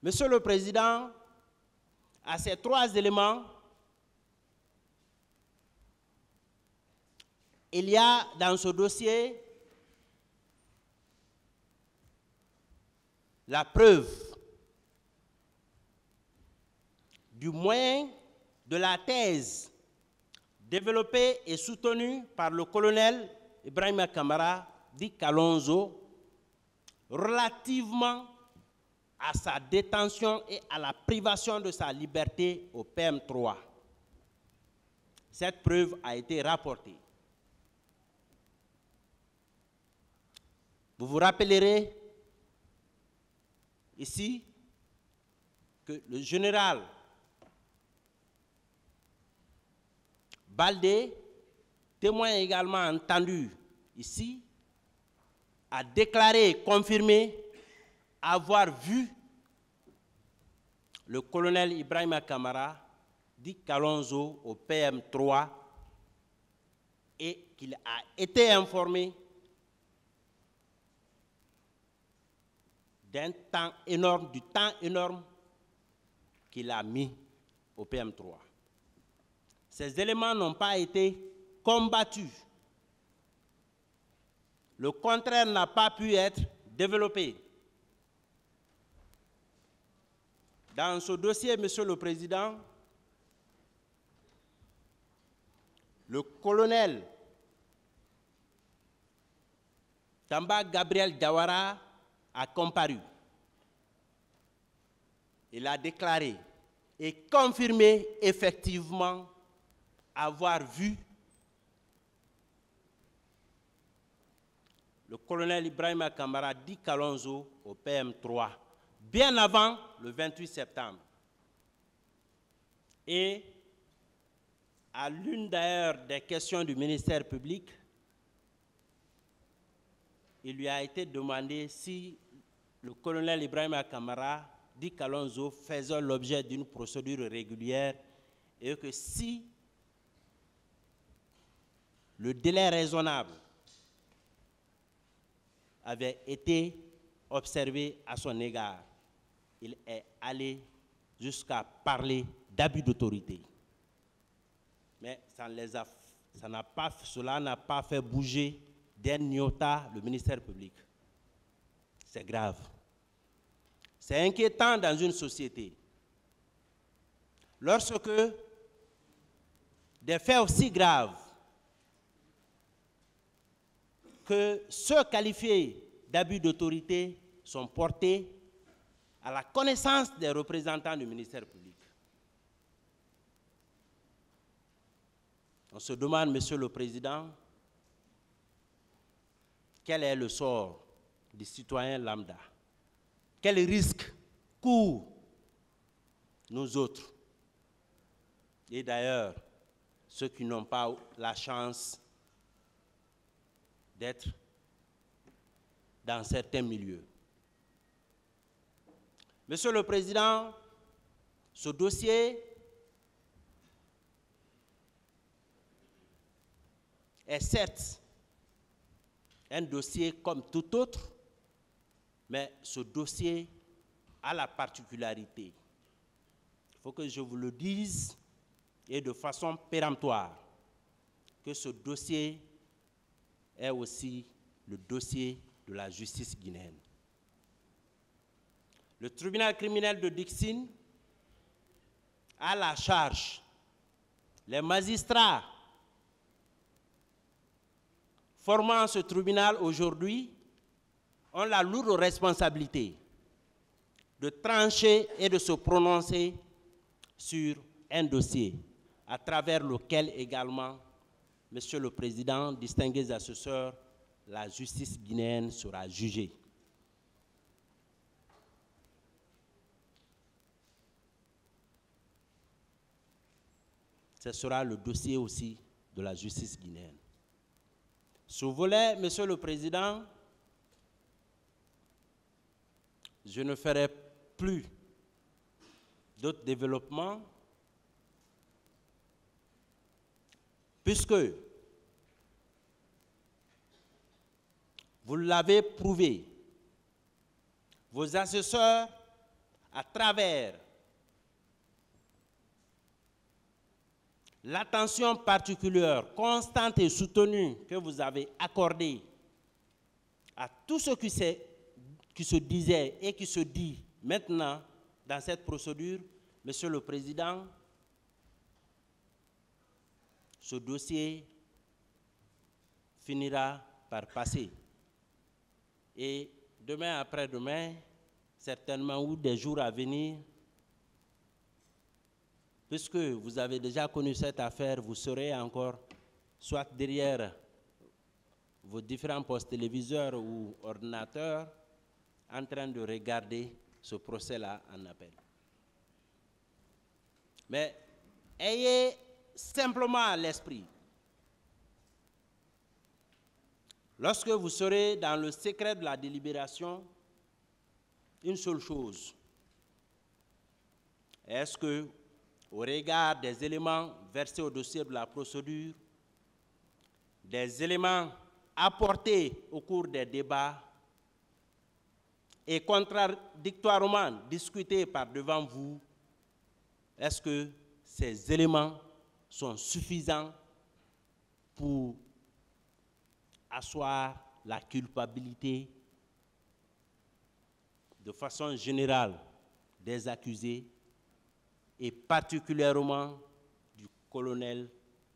Monsieur le Président, à ces trois éléments, il y a dans ce dossier la preuve du moyen de la thèse développée et soutenue par le colonel Ibrahima Kamara, dit Kalonzo, relativement à sa détention et à la privation de sa liberté au PM3. Cette preuve a été rapportée. Vous vous rappellerez ici que le général Baldé, témoin également entendu ici, a déclaré et confirmé avoir vu le colonel Ibrahima Kamara, dit Kalonzo, au PM3 et qu'il a été informé du temps énorme qu'il a mis au PM3. Ces éléments n'ont pas été combattus. Le contraire n'a pas pu être développé. Dans ce dossier, Monsieur le Président, le colonel Tamba Gabriel Diawara a comparu. Il a déclaré et confirmé effectivement avoir vu le colonel Ibrahima Kamara, dit Kalonzo, au PM3, bien avant le 28 septembre. Et à l'une d'ailleurs des questions du ministère public, il lui a été demandé si le colonel Ibrahima Kamara, dit Kalonzo, faisait l'objet d'une procédure régulière et que si le délai raisonnable avait été observé à son égard, il est allé jusqu'à parler d'abus d'autorité. Mais cela n'a pas fait bouger d'un iota le ministère public. C'est grave. C'est inquiétant dans une société. Lorsque des faits aussi graves que ceux qualifiés d'abus d'autorité sont portés à la connaissance des représentants du ministère public. On se demande, Monsieur le Président, quel est le sort des citoyens lambda? Quel risque courent nous autres? Et d'ailleurs, ceux qui n'ont pas la chance d'être dans certains milieux. Monsieur le Président, ce dossier est certes un dossier comme tout autre, mais ce dossier a la particularité, il faut que je vous le dise, et de façon péremptoire, que ce dossier est aussi le dossier de la justice guinéenne. Le tribunal criminel de Dixine a la charge. Les magistrats formant ce tribunal aujourd'hui ont la lourde responsabilité de trancher et de se prononcer sur un dossier à travers lequel également, Monsieur le Président, distingués assesseurs, la justice guinéenne sera jugée. Ce sera le dossier aussi de la justice guinéenne. Ce volet, Monsieur le Président, je ne ferai plus d'autres développements puisque vous l'avez prouvé, vos assesseurs à travers l'attention particulière, constante et soutenue que vous avez accordée à tout ce qui se disait et qui se dit maintenant dans cette procédure, Monsieur le Président, ce dossier finira par passer. Et demain après-demain, certainement, ou des jours à venir, puisque vous avez déjà connu cette affaire, vous serez encore soit derrière vos différents postes téléviseurs ou ordinateurs en train de regarder ce procès-là en appel. Mais ayez simplement à l'esprit, lorsque vous serez dans le secret de la délibération, une seule chose. Est-ce que, au regard des éléments versés au dossier de la procédure, des éléments apportés au cours des débats et contradictoirement discutés par devant vous, est-ce que ces éléments sont suffisants pour asseoir la culpabilité de façon générale des accusés et particulièrement du colonel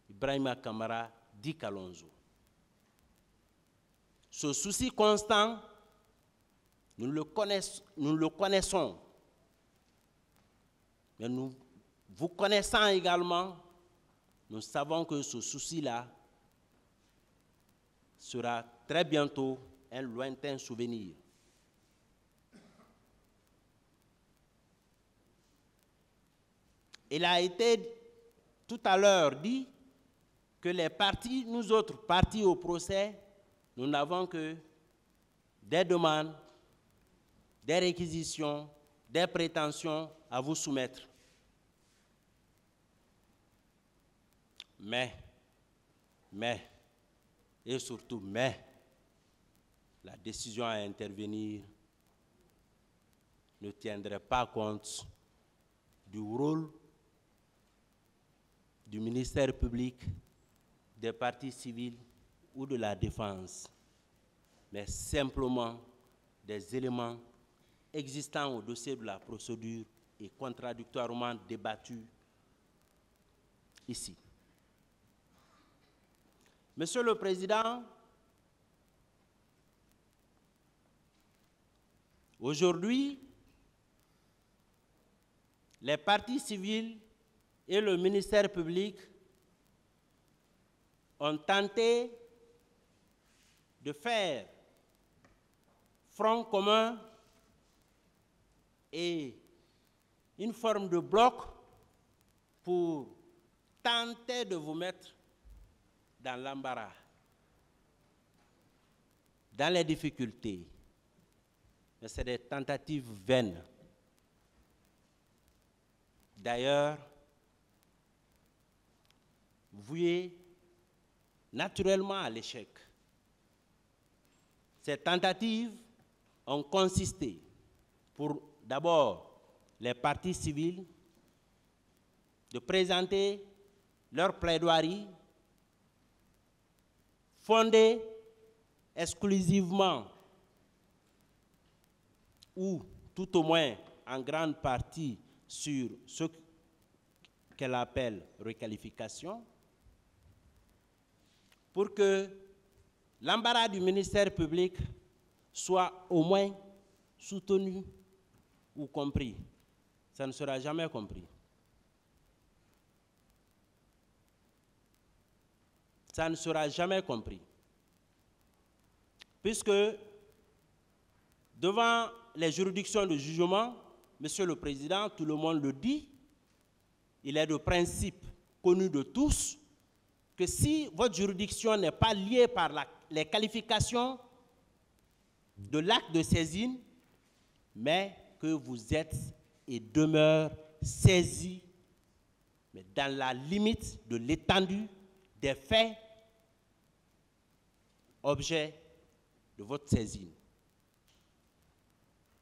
Ibrahima Kamara dit Kalonzo. Ce souci constant, nous le connaissons, mais nous vous connaissant également, nous savons que ce souci-là sera très bientôt un lointain souvenir. Il a été tout à l'heure dit que les parties, nous autres parties au procès, nous n'avons que des demandes, des réquisitions, des prétentions à vous soumettre. Mais, et surtout, la décision à intervenir ne tiendrait pas compte du rôle du ministère public, des partis civils ou de la défense, mais simplement des éléments existants au dossier de la procédure et contradictoirement débattus ici. Monsieur le Président, aujourd'hui, les partis civils et le ministère public ont tenté de faire front commun et une forme de bloc pour tenter de vous mettre dans l'embarras, dans les difficultés. Mais c'est des tentatives vaines. D'ailleurs, vouées naturellement à l'échec. Ces tentatives ont consisté pour d'abord les partis civils de présenter leur plaidoirie fondée exclusivement ou tout au moins en grande partie sur ce qu'elle appelle requalification, pour que l'embarras du ministère public soit au moins soutenu ou compris. Ça ne sera jamais compris. Ça ne sera jamais compris. Puisque devant les juridictions de jugement, Monsieur le Président, tout le monde le dit, il est de principe connu de tous que si votre juridiction n'est pas liée par les qualifications de l'acte de saisine, mais que vous êtes et demeure saisi, mais dans la limite de l'étendue des faits, objet de votre saisine.